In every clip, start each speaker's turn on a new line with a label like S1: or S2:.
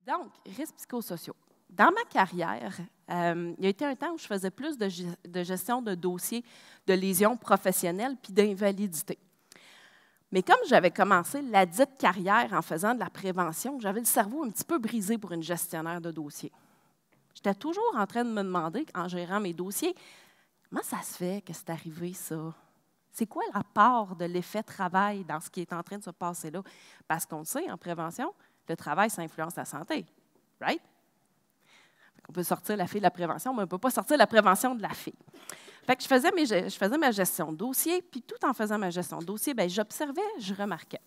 S1: Donc, risques psychosociaux. Dans ma carrière, il y a été un temps où je faisais plus de gestion de dossiers de lésions professionnelles puis d'invalidité. Mais comme j'avais commencé la dite carrière en faisant de la prévention, j'avais le cerveau un petit peu brisé pour une gestionnaire de dossiers. J'étais toujours en train de me demander, en gérant mes dossiers, comment ça se fait que c'est arrivé ça? C'est quoi la part de l'effet travail dans ce qui est en train de se passer là? Parce qu'on le sait, en prévention, le travail, ça influence la santé, right? On peut sortir la fille de la prévention, mais on ne peut pas sortir la prévention de la fille. Fait que je faisais ma gestion de dossier, puis tout en faisant ma gestion de dossier, bien, j'observais, je remarquais.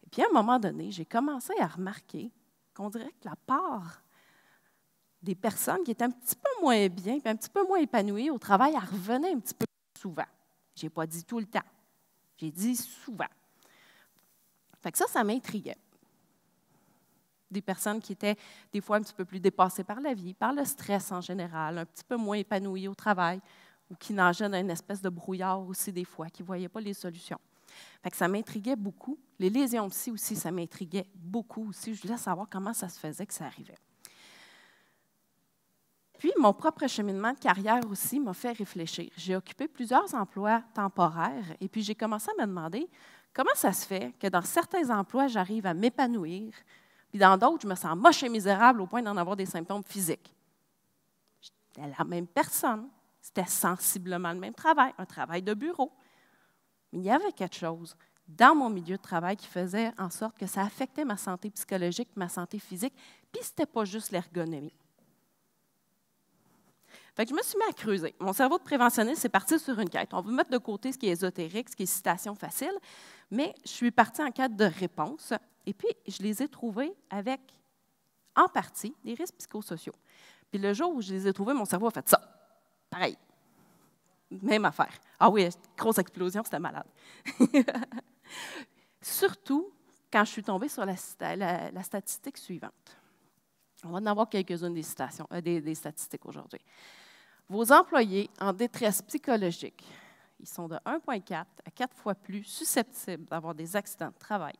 S1: Et puis à un moment donné, j'ai commencé à remarquer qu'on dirait que la part des personnes qui étaient un petit peu moins bien, puis un petit peu moins épanouies au travail, elle revenait un petit peu souvent. Je n'ai pas dit tout le temps. J'ai dit souvent. Fait que ça m'intriguait. Des personnes qui étaient des fois un petit peu plus dépassées par la vie, par le stress en général, un petit peu moins épanouies au travail, ou qui nageaient dans une espèce de brouillard aussi des fois, qui ne voyaient pas les solutions. Fait que ça m'intriguait beaucoup. Les lésions psy aussi, ça m'intriguait beaucoup aussi. Je voulais savoir comment ça se faisait que ça arrivait. Puis, mon propre cheminement de carrière aussi m'a fait réfléchir. J'ai occupé plusieurs emplois temporaires et puis j'ai commencé à me demander comment ça se fait que dans certains emplois, j'arrive à m'épanouir, puis dans d'autres, je me sens moche et misérable au point d'en avoir des symptômes physiques. J'étais la même personne, c'était sensiblement le même travail, un travail de bureau. Mais il y avait quelque chose dans mon milieu de travail qui faisait en sorte que ça affectait ma santé psychologique, ma santé physique, puis ce n'était pas juste l'ergonomie. Fait que je me suis mis à creuser. Mon cerveau de préventionniste est parti sur une quête. On va mettre de côté ce qui est ésotérique, ce qui est citation facile, mais je suis partie en quête de réponses. Et puis, je les ai trouvées avec, en partie, des risques psychosociaux. Puis le jour où je les ai trouvés, mon cerveau a fait ça. Pareil. Même affaire. Ah oui, grosse explosion, c'était malade. Surtout quand je suis tombée sur la statistique suivante. On va en avoir quelques-unes des statistiques aujourd'hui. Vos employés en détresse psychologique, ils sont de 1,4 à 4 fois plus susceptibles d'avoir des accidents de travail,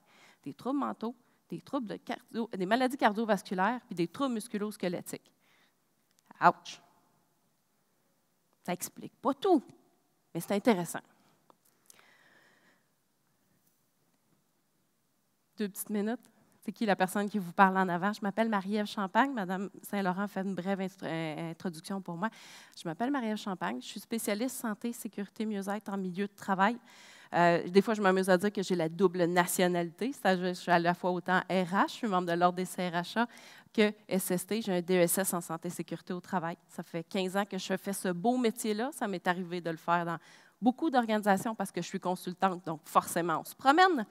S1: des troubles mentaux, des maladies cardiovasculaires et des troubles musculo-squelettiques. Ouch! Ça n'explique pas tout, mais c'est intéressant. 2 petites minutes. C'est qui la personne qui vous parle en avant? Je m'appelle Marie-Ève Champagne. Madame Saint-Laurent fait une brève introduction pour moi. Je m'appelle Marie-Ève Champagne. Je suis spécialiste santé, sécurité, mieux-être en milieu de travail. Des fois, je m'amuse à dire que j'ai la double nationalité. Je suis à la fois autant RH, je suis membre de l'Ordre des CRHA, que SST. J'ai un DESS en santé et sécurité au travail. Ça fait 15 ans que je fais ce beau métier-là. Ça m'est arrivé de le faire dans beaucoup d'organisations parce que je suis consultante, donc forcément, on se promène.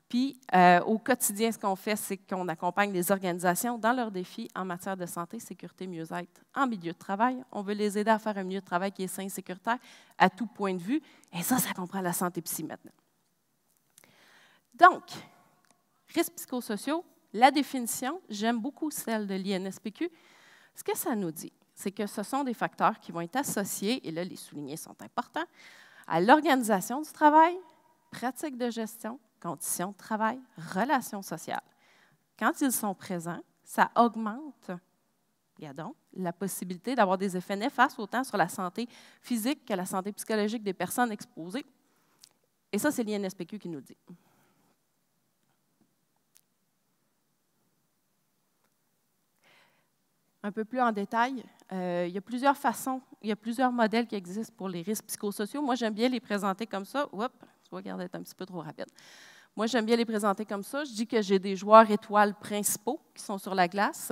S1: Puis, au quotidien, ce qu'on fait, c'est qu'on accompagne les organisations dans leurs défis en matière de santé, sécurité, mieux-être en milieu de travail. On veut les aider à faire un milieu de travail qui est sain et sécuritaire à tout point de vue. Et ça comprend la santé psy maintenant. Donc, risques psychosociaux, la définition, j'aime beaucoup celle de l'INSPQ. Ce que ça nous dit, c'est que ce sont des facteurs qui vont être associés, et là, les soulignés sont importants, à l'organisation du travail, pratiques de gestion, conditions de travail, relations sociales. Quand ils sont présents, ça augmente, regardons, la possibilité d'avoir des effets néfastes autant sur la santé physique que la santé psychologique des personnes exposées. Et ça, c'est l'INSPQ qui nous le dit. Un peu plus en détail, il y a plusieurs façons, il y a plusieurs modèles qui existent pour les risques psychosociaux. Moi, j'aime bien les présenter comme ça. Oups, je vais regarder être un petit peu trop rapide. Moi, j'aime bien les présenter comme ça. Je dis que j'ai des joueurs étoiles principaux qui sont sur la glace.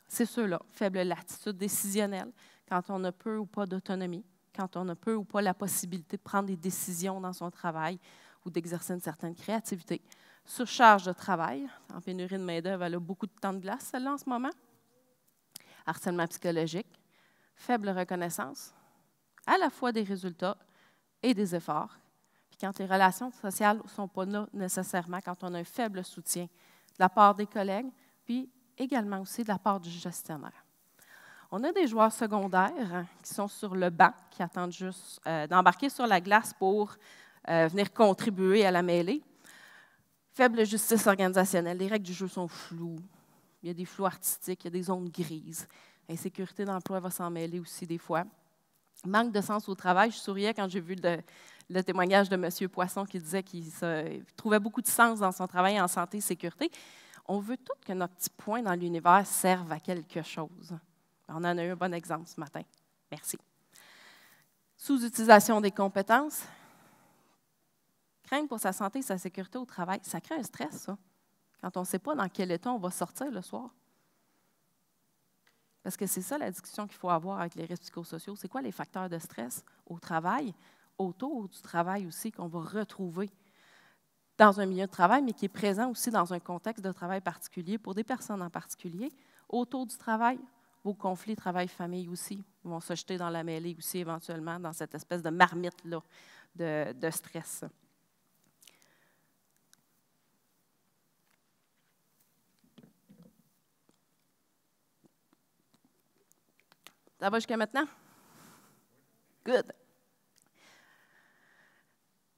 S1: C'est ceux-là, faible latitude décisionnelle, quand on a peu ou pas d'autonomie, quand on a peu ou pas la possibilité de prendre des décisions dans son travail ou d'exercer une certaine créativité. Surcharge de travail, en pénurie de main-d'œuvre, elle a beaucoup de temps de glace, celle-là, en ce moment. Harcèlement psychologique, faible reconnaissance, à la fois des résultats et des efforts. Quand les relations sociales ne sont pas là nécessairement, quand on a un faible soutien de la part des collègues, puis également aussi de la part du gestionnaire. On a des joueurs secondaires qui sont sur le banc, qui attendent juste d'embarquer sur la glace pour venir contribuer à la mêlée. Faible justice organisationnelle, les règles du jeu sont floues, Il y a des flous artistiques, il y a des zones grises. Insécurité d'emploi va s'en mêler aussi des fois. Manque de sens au travail. Je souriais quand j'ai vu le témoignage de M. Poisson qui disait qu'il trouvait beaucoup de sens dans son travail en santé et sécurité. On veut tout que notre petit point dans l'univers serve à quelque chose. On en a eu un bon exemple ce matin. Merci. Sous-utilisation des compétences. Craindre pour sa santé et sa sécurité au travail, ça crée un stress, ça, quand on ne sait pas dans quel état on va sortir le soir. Parce que c'est ça la discussion qu'il faut avoir avec les risques psychosociaux. C'est quoi les facteurs de stress au travail, autour du travail aussi, qu'on va retrouver dans un milieu de travail, mais qui est présent aussi dans un contexte de travail particulier, pour des personnes en particulier. Autour du travail, vos conflits travail-famille aussi vont se jeter dans la mêlée aussi éventuellement, dans cette espèce de marmite-là de stress. Ça va jusqu'à maintenant? Good.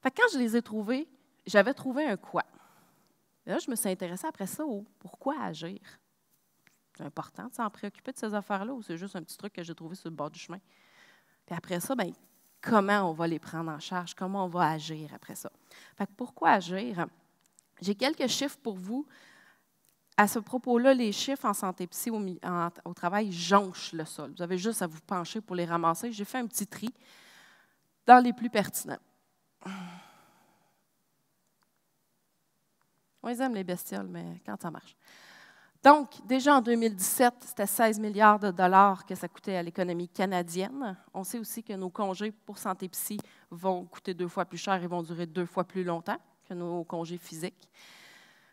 S1: Fait que quand je les ai trouvés, j'avais trouvé un quoi. Et là, je me suis intéressée après ça au pourquoi agir. C'est important de s'en préoccuper de ces affaires-là ou c'est juste un petit truc que j'ai trouvé sur le bord du chemin? Puis après ça, bien, comment on va les prendre en charge? Comment on va agir après ça? Fait que pourquoi agir? J'ai quelques chiffres pour vous. À ce propos-là, les chiffres en santé psy au travail jonchent le sol. Vous avez juste à vous pencher pour les ramasser. J'ai fait un petit tri dans les plus pertinents. On les aime, les bestioles, mais quand ça marche. Donc, déjà en 2017, c'était 16 milliards de dollars que ça coûtait à l'économie canadienne. On sait aussi que nos congés pour santé psy vont coûter 2 fois plus cher et vont durer 2 fois plus longtemps que nos congés physiques.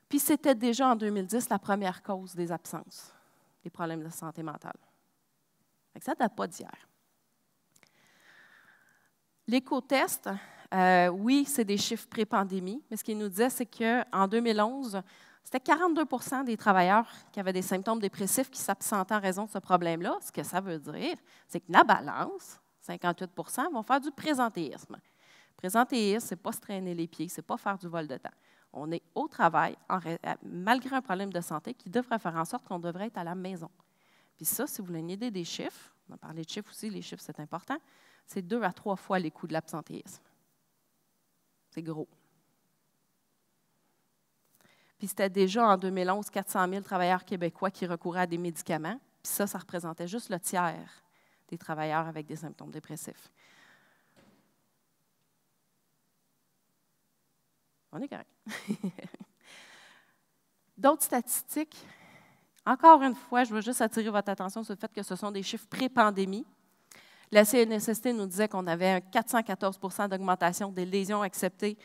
S1: Puis c'était déjà en 2010 la première cause des absences, des problèmes de santé mentale. Ça ne date pas d'hier. L'éco-test, oui, c'est des chiffres pré-pandémie, mais ce qu'il nous disait, c'est qu'en 2011, c'était 42 % des travailleurs qui avaient des symptômes dépressifs qui s'absentaient en raison de ce problème-là. Ce que ça veut dire, c'est que la balance, 58 % vont faire du présentéisme. Présentéisme, ce n'est pas se traîner les pieds, ce n'est pas faire du vol de temps. On est au travail, malgré un problème de santé qui devrait faire en sorte qu'on devrait être à la maison. Puis ça, si vous voulez une idée des chiffres, on a parlé de chiffres aussi, les chiffres, c'est important, c'est 2 à 3 fois les coûts de l'absentéisme. C'est gros. Puis c'était déjà en 2011 400 000 travailleurs québécois qui recouraient à des médicaments. Puis ça représentait juste le tiers des travailleurs avec des symptômes dépressifs. On est correct. D'autres statistiques, encore une fois, je veux juste attirer votre attention sur le fait que ce sont des chiffres pré-pandémie. La CNSST nous disait qu'on avait un 414 % d'augmentation des lésions acceptées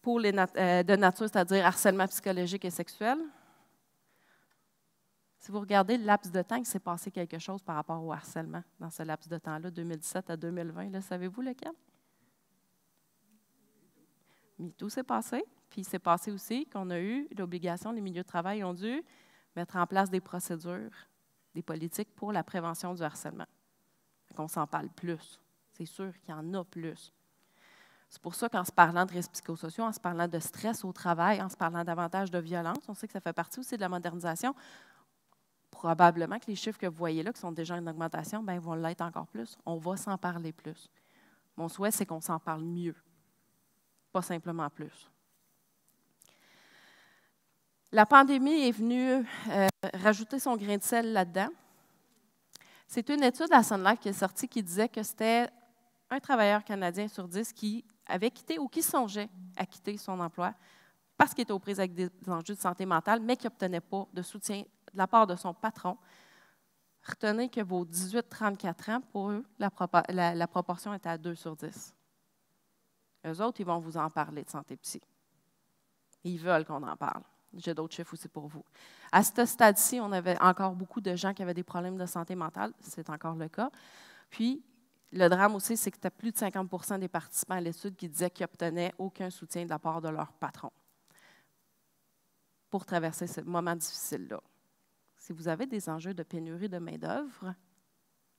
S1: pour de nature, c'est-à-dire harcèlement psychologique et sexuel. Si vous regardez le laps de temps, il s'est passé quelque chose par rapport au harcèlement dans ce laps de temps-là, 2017 à 2020. Là, savez-vous lequel? MeToo s'est passé, puis il s'est passé aussi qu'on a eu l'obligation, les milieux de travail ont dû mettre en place des procédures, des politiques pour la prévention du harcèlement. On s'en parle plus. C'est sûr qu'il y en a plus. C'est pour ça qu'en se parlant de risques psychosociaux, en se parlant de stress au travail, en se parlant davantage de violence, on sait que ça fait partie aussi de la modernisation. Probablement que les chiffres que vous voyez là, qui sont déjà en augmentation, bien, vont l'être encore plus. On va s'en parler plus. Mon souhait, c'est qu'on s'en parle mieux, pas simplement plus. La pandémie est venue rajouter son grain de sel là-dedans. C'est une étude à Sun Life qui est sortie qui disait que c'était un travailleur canadien sur 10 qui avait quitté ou qui songeait à quitter son emploi parce qu'il était aux prises avec des enjeux de santé mentale, mais qui n'obtenait pas de soutien de la part de son patron. Retenez que vos 18-34 ans, pour eux, la proportion était à 2 sur 10. Eux autres, ils vont vous en parler de santé psy. Ils veulent qu'on en parle. J'ai d'autres chiffres aussi pour vous. À ce stade-ci, on avait encore beaucoup de gens qui avaient des problèmes de santé mentale. C'est encore le cas. Puis, le drame aussi, c'est que tu as plus de 50 % des participants à l'étude qui disaient qu'ils n'obtenaient aucun soutien de la part de leur patron pour traverser ce moment difficile-là. Si vous avez des enjeux de pénurie de main-d'œuvre,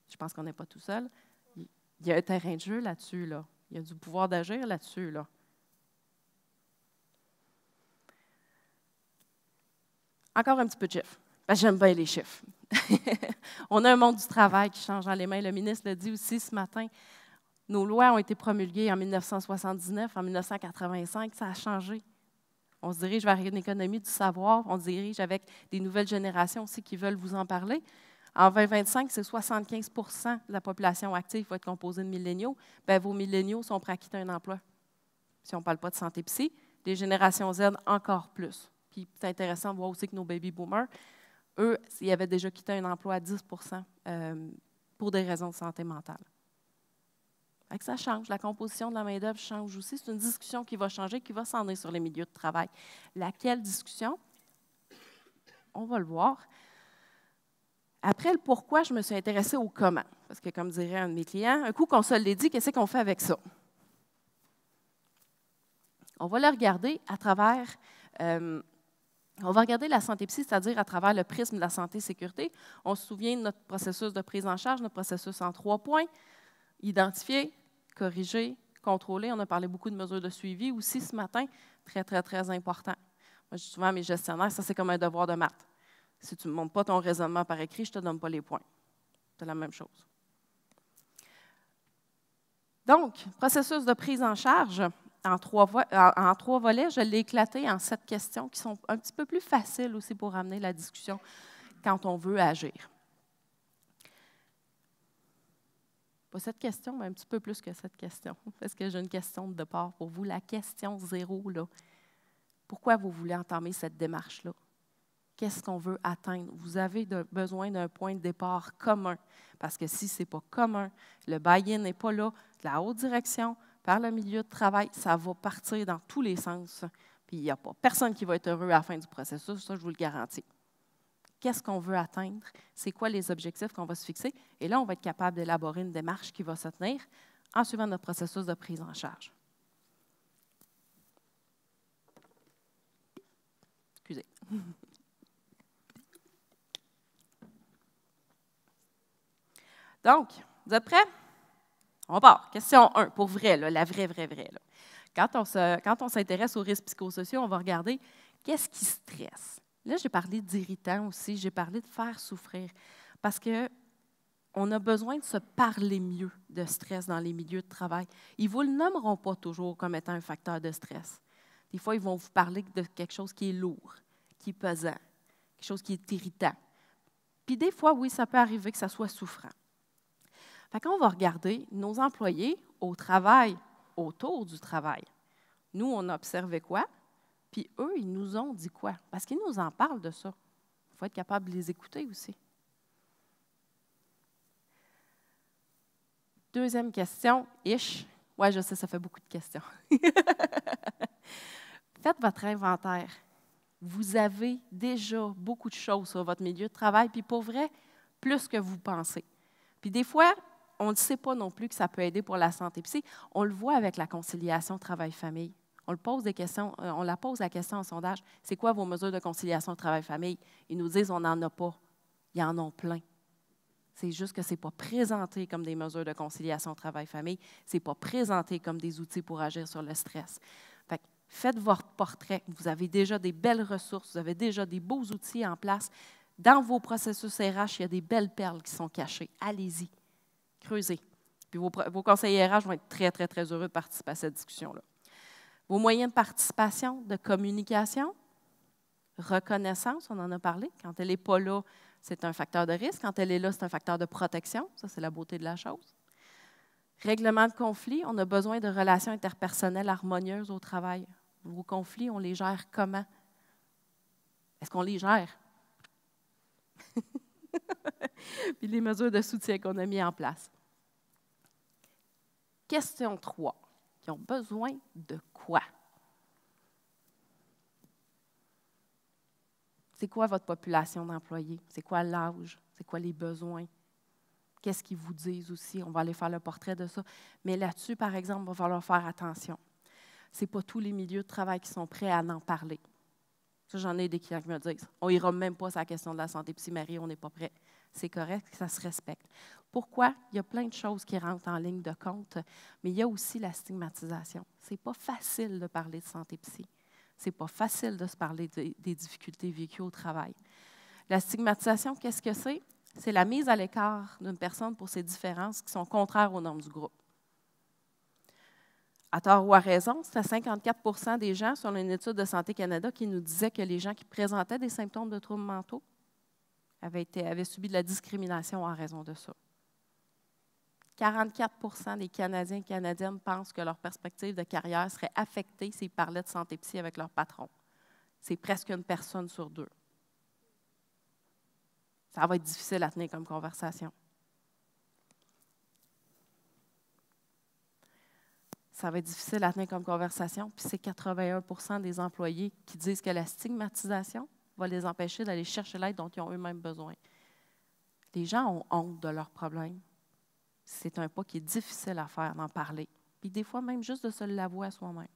S1: je pense qu'on n'est pas tout seul, il y a un terrain de jeu là-dessus. Là. Il y a du pouvoir d'agir là-dessus. Là. Encore un petit peu de chiffres, parce que j'aime bien les chiffres. On a un monde du travail qui change dans les mains. Le ministre l'a dit aussi ce matin. Nos lois ont été promulguées en 1979, en 1985, ça a changé. On se dirige vers une économie du savoir, on se dirige avec des nouvelles générations aussi qui veulent vous en parler. En 2025, c'est 75 de la population active qui va être composée de milléniaux. Bien, vos milléniaux sont prêts à quitter un emploi. Si on ne parle pas de santé psy, les générations Z encore plus. Puis c'est intéressant de voir aussi que nos baby boomers, eux, ils avaient déjà quitté un emploi à 10 pour des raisons de santé mentale. Fait que ça change. La composition de la main-d'œuvre change aussi. C'est une discussion qui va changer, qui va s'en aller sur les milieux de travail. Laquelle discussion? On va le voir. Après le pourquoi, je me suis intéressée au comment. Parce que, comme dirait un de mes clients, un coup qu'on se l'ait dit, qu'est-ce qu'on fait avec ça? On va le regarder à travers, on va regarder la santé psy, c'est-à-dire à travers le prisme de la santé-sécurité. On se souvient de notre processus de prise en charge, notre processus en 3 points. Identifier, corriger, contrôler. On a parlé beaucoup de mesures de suivi aussi ce matin. Très, très, très important. Moi, je dis souvent à mes gestionnaires, ça c'est comme un devoir de maths. Si tu ne me montres pas ton raisonnement par écrit, je ne te donne pas les points. C'est la même chose. Donc, processus de prise en charge en 3 volets, je l'ai éclaté en 7 questions qui sont un petit peu plus faciles aussi pour amener la discussion quand on veut agir. Pas cette question, mais un petit peu plus que cette question, parce que j'ai une question de départ pour vous. La question 0, là. Pourquoi vous voulez entamer cette démarche-là? Qu'est-ce qu'on veut atteindre? Vous avez besoin d'un point de départ commun, parce que si ce n'est pas commun, le buy-in n'est pas là, de la haute direction, par le milieu de travail, ça va partir dans tous les sens. Puis il n'y a pas personne qui va être heureux à la fin du processus, ça je vous le garantis. Qu'est-ce qu'on veut atteindre? C'est quoi les objectifs qu'on va se fixer? Et là, on va être capable d'élaborer une démarche qui va se tenir en suivant notre processus de prise en charge. Excusez. Donc, vous êtes prêts? On part. Question 1, pour vrai, là, la vraie. Là. Quand on s'intéresse aux risques psychosociaux, on va regarder qu'est-ce qui stresse. Là, j'ai parlé d'irritants aussi, j'ai parlé de faire souffrir. Parce qu'on a besoin de se parler mieux de stress dans les milieux de travail. Ils ne vous le nommeront pas toujours comme étant un facteur de stress. Des fois, ils vont vous parler de quelque chose qui est lourd, qui est pesant, quelque chose qui est irritant. Puis des fois, oui, ça peut arriver que ça soit souffrant. Fait qu'on va regarder nos employés au travail, autour du travail. Nous, on a observé quoi? Puis eux, ils nous ont dit quoi? Parce qu'ils nous en parlent de ça. Il faut être capable de les écouter aussi. Deuxième question, ish. Oui, je sais, ça fait beaucoup de questions. Faites votre inventaire. Vous avez déjà beaucoup de choses sur votre milieu de travail, puis pour vrai, plus que vous pensez. Puis des fois, on ne sait pas non plus que ça peut aider pour la santé psy. On le voit avec la conciliation travail-famille. On la pose la question en sondage, c'est quoi vos mesures de conciliation travail-famille? Ils nous disent, on n'en a pas. Ils en ont plein. C'est juste que ce n'est pas présenté comme des mesures de conciliation travail-famille. Ce n'est pas présenté comme des outils pour agir sur le stress. Fait que faites votre portrait. Vous avez déjà des belles ressources, vous avez déjà des beaux outils en place. Dans vos processus RH, il y a des belles perles qui sont cachées. Allez-y, creusez. Puis vos conseillers RH vont être très, très, très heureux de participer à cette discussion-là. Vos moyens de participation, de communication, reconnaissance, on en a parlé. Quand elle n'est pas là, c'est un facteur de risque. Quand elle est là, c'est un facteur de protection. Ça, c'est la beauté de la chose. Règlement de conflit, on a besoin de relations interpersonnelles harmonieuses au travail. Vos conflits, on les gère comment? Est-ce qu'on les gère? Puis les mesures de soutien qu'on a mis en place. Question 3. Ils ont besoin de quoi? C'est quoi votre population d'employés? C'est quoi l'âge? C'est quoi les besoins? Qu'est-ce qu'ils vous disent aussi? On va aller faire le portrait de ça. Mais là-dessus, par exemple, il va falloir faire attention. Ce n'est pas tous les milieux de travail qui sont prêts à en parler. Ça, j'en ai des clients qui me disent, on n'ira même pas sur la question de la santé psy-Marie, on n'est pas prêt. C'est correct, ça se respecte. Pourquoi? Il y a plein de choses qui rentrent en ligne de compte, mais il y a aussi la stigmatisation. Ce n'est pas facile de parler de santé psy. C'est pas facile de se parler des difficultés vécues au travail. La stigmatisation, qu'est-ce que c'est? C'est la mise à l'écart d'une personne pour ses différences qui sont contraires aux normes du groupe. À tort ou à raison, c'est à 54 des gens, selon une étude de Santé Canada, qui nous disait que les gens qui présentaient des symptômes de troubles mentaux avaient subi de la discrimination en raison de ça. 44 des Canadiens et Canadiennes pensent que leur perspective de carrière serait affectée s'ils parlaient de santé psy avec leur patron. C'est presque une personne sur deux. Ça va être difficile à tenir comme conversation. Ça va être difficile à tenir comme conversation, puis c'est 81 des employés qui disent que la stigmatisation va les empêcher d'aller chercher l'aide dont ils ont eux-mêmes besoin. Les gens ont honte de leurs problèmes. C'est un pas qui est difficile à faire, d'en parler. Puis des fois, même juste de se l'avouer à soi-même.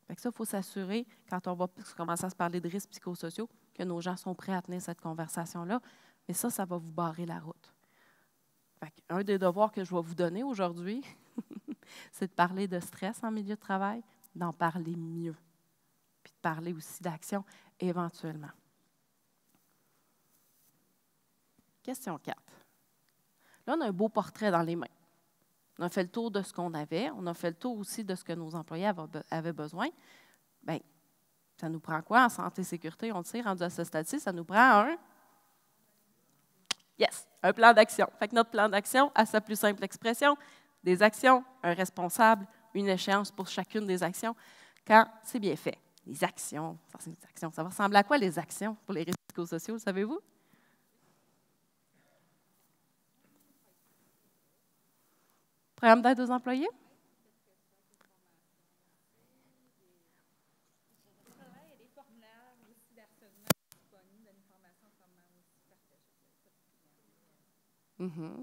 S1: Fait que ça, il faut s'assurer, quand on va commencer à se parler de risques psychosociaux, que nos gens sont prêts à tenir cette conversation-là. Mais ça va vous barrer la route. Fait un des devoirs que je vais vous donner aujourd'hui, c'est de parler de stress en milieu de travail, d'en parler mieux, puis de parler aussi d'action éventuellement. Question 4. Là, on a un beau portrait dans les mains. On a fait le tour de ce qu'on avait. On a fait le tour aussi de ce que nos employés avaient besoin. Bien, ça nous prend quoi en santé et sécurité? On le sait, rendu à ce stade-ci, ça nous prend un plan d'action. Fait que notre plan d'action a sa plus simple expression, des actions, un responsable, une échéance pour chacune des actions, quand c'est bien fait. Les actions, ça va ressembler à quoi les actions pour les risques psychosociaux, savez-vous? Programme d'aide aux employés?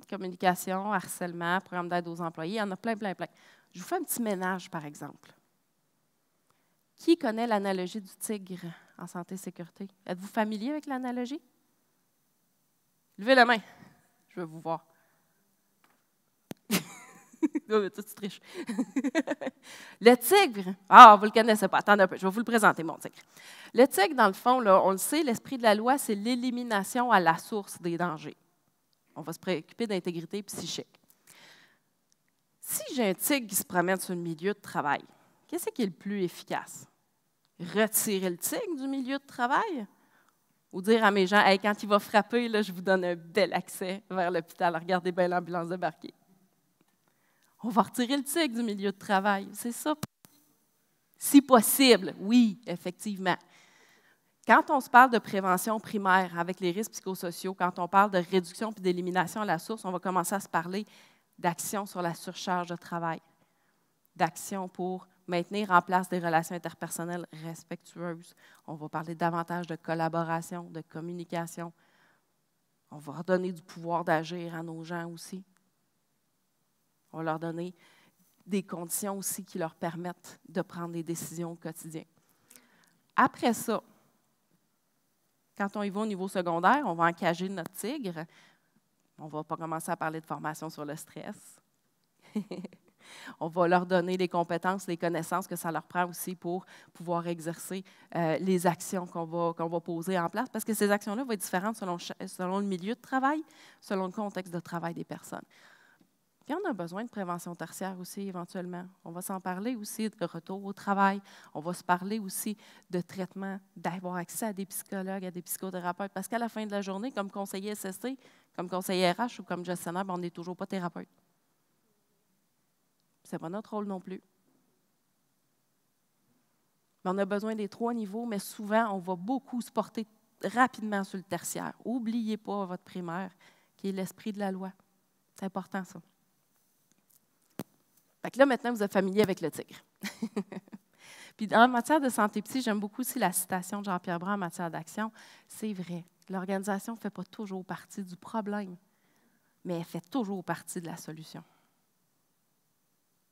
S1: Communication, harcèlement, programme d'aide aux employés, il y en a plein. Je vous fais un petit ménage, par exemple. Qui connaît l'analogie du tigre en santé et sécurité? Êtes-vous familier avec l'analogie? Levez la main. Je veux vous voir. Tu triches. Le tigre, vous ne le connaissez pas. Attendez un peu, je vais vous le présenter, mon tigre. Le tigre, dans le fond, là, on le sait, l'esprit de la loi, c'est l'élimination à la source des dangers. On va se préoccuper d'intégrité psychique. Si j'ai un tigre qui se promène sur le milieu de travail, qu'est-ce qui est le plus efficace? Retirer le tigre du milieu de travail? Ou dire à mes gens, hey, quand il va frapper, là, je vous donne un bel accès vers l'hôpital. Regardez bien l'ambulance débarquer. On va retirer le tigre du milieu de travail, c'est ça. Si possible, oui, effectivement. Quand on se parle de prévention primaire avec les risques psychosociaux, quand on parle de réduction et d'élimination à la source, on va commencer à se parler d'action sur la surcharge de travail, d'action pour maintenir en place des relations interpersonnelles respectueuses. On va parler davantage de collaboration, de communication. On va redonner du pouvoir d'agir à nos gens aussi. On va leur donner des conditions aussi qui leur permettent de prendre des décisions au quotidien. Après ça, quand on y va au niveau secondaire, on va encager notre tigre. On ne va pas commencer à parler de formation sur le stress. On va leur donner les compétences, les connaissances que ça leur prend aussi pour pouvoir exercer les actions qu'on va poser en place, parce que ces actions-là vont être différentes selon le milieu de travail, selon le contexte de travail des personnes. Puis on a besoin de prévention tertiaire aussi, éventuellement. On va s'en parler aussi de retour au travail. On va se parler aussi de traitement, d'avoir accès à des psychologues, à des psychothérapeutes. Parce qu'à la fin de la journée, comme conseiller SST, comme conseiller RH ou comme gestionnaire, on n'est toujours pas thérapeute. Ce n'est pas notre rôle non plus. Mais on a besoin des 3 niveaux, mais souvent, on va beaucoup se porter rapidement sur le tertiaire. N'oubliez pas votre primaire, qui est l'esprit de la loi. C'est important, ça. Fait que là, maintenant, vous êtes familier avec le tigre. Puis, en matière de santé psy, j'aime beaucoup aussi la citation de Jean-Pierre Brun en matière d'action. C'est vrai, l'organisation ne fait pas toujours partie du problème, mais elle fait toujours partie de la solution.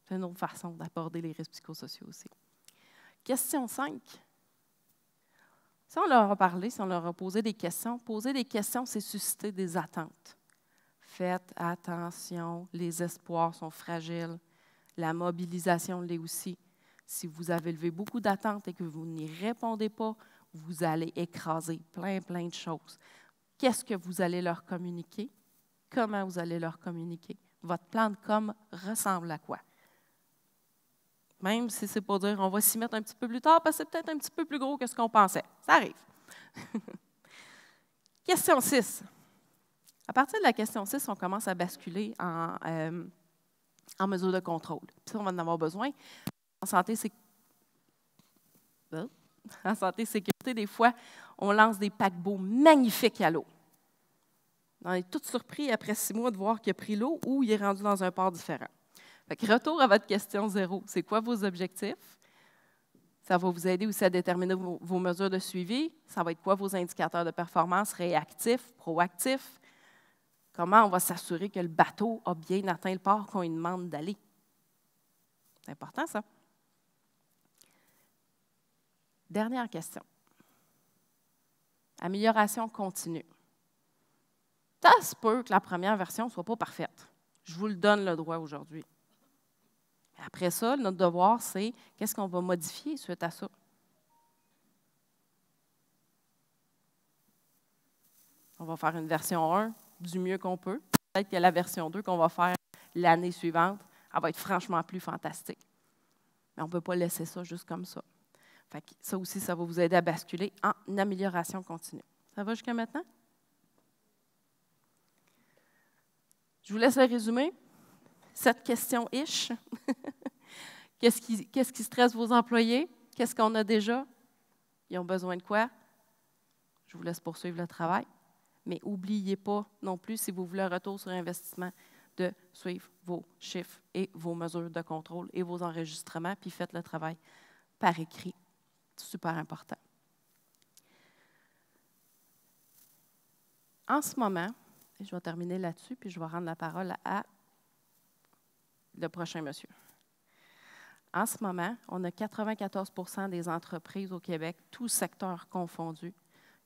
S1: C'est une autre façon d'aborder les risques psychosociaux aussi. Question 5. Si on leur a parlé, si on leur a posé des questions, c'est susciter des attentes. Faites attention, les espoirs sont fragiles. La mobilisation l'est aussi. Si vous avez levé beaucoup d'attentes et que vous n'y répondez pas, vous allez écraser plein de choses. Qu'est-ce que vous allez leur communiquer? Comment vous allez leur communiquer? Votre plan de com ressemble à quoi? Même si c'est pour dire on va s'y mettre un petit peu plus tard parce que c'est peut-être un petit peu plus gros que ce qu'on pensait. Ça arrive. Question 6. À partir de la question 6, on commence à basculer en mesure de contrôle. Puis ça, on va en avoir besoin. En santé, sécurité, des fois, on lance des paquebots magnifiques à l'eau. On est tous surpris après 6 mois de voir qu'il a pris l'eau ou il est rendu dans un port différent. Fait que retour à votre question 0. C'est quoi vos objectifs? Ça va vous aider aussi à déterminer vos mesures de suivi. Ça va être quoi vos indicateurs de performance réactifs, proactifs? Comment on va s'assurer que le bateau a bien atteint le port qu'on lui demande d'aller? C'est important, ça. Dernière question. Amélioration continue. Ça se peut que la première version ne soit pas parfaite. Je vous le donne le droit aujourd'hui. Après ça, notre devoir, c'est qu'est-ce qu'on va modifier suite à ça? On va faire une version 1 du mieux qu'on peut. Peut-être que la version 2 qu'on va faire l'année suivante, elle va être franchement plus fantastique. Mais on ne peut pas laisser ça juste comme ça. Fait que ça aussi, ça va vous aider à basculer en amélioration continue. Ça va jusqu'à maintenant? Je vous laisse le résumé. Cette question-ish. Qu'est-ce qui stresse vos employés? Qu'est-ce qu'on a déjà? Ils ont besoin de quoi? Je vous laisse poursuivre le travail. Mais n'oubliez pas non plus, si vous voulez un retour sur investissement, de suivre vos chiffres et vos mesures de contrôle et vos enregistrements, puis faites le travail par écrit. C'est super important. En ce moment, et je vais terminer là-dessus, puis je vais rendre la parole à le prochain monsieur. En ce moment, on a 94 % des entreprises au Québec, tous secteurs confondus,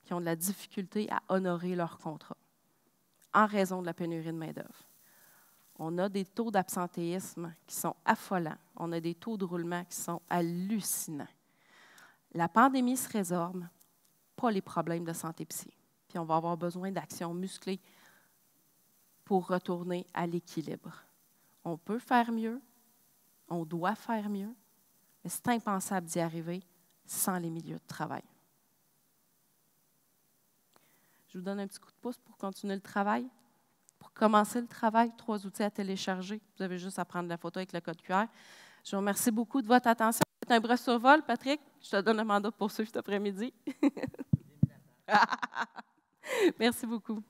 S1: qui ont de la difficulté à honorer leurs contrats en raison de la pénurie de main-d'œuvre. On a des taux d'absentéisme qui sont affolants. On a des taux de roulement qui sont hallucinants. La pandémie se résorbe, pas les problèmes de santé psy. Puis on va avoir besoin d'actions musclées pour retourner à l'équilibre. On peut faire mieux, on doit faire mieux, mais c'est impensable d'y arriver sans les milieux de travail. Je vous donne un petit coup de pouce pour continuer le travail. Pour commencer le travail, 3 outils à télécharger. Vous avez juste à prendre la photo avec le code QR. Je vous remercie beaucoup de votre attention. C'est un bref survol, Patrick. Je te donne un mandat pour poursuivre cet après-midi. Merci beaucoup.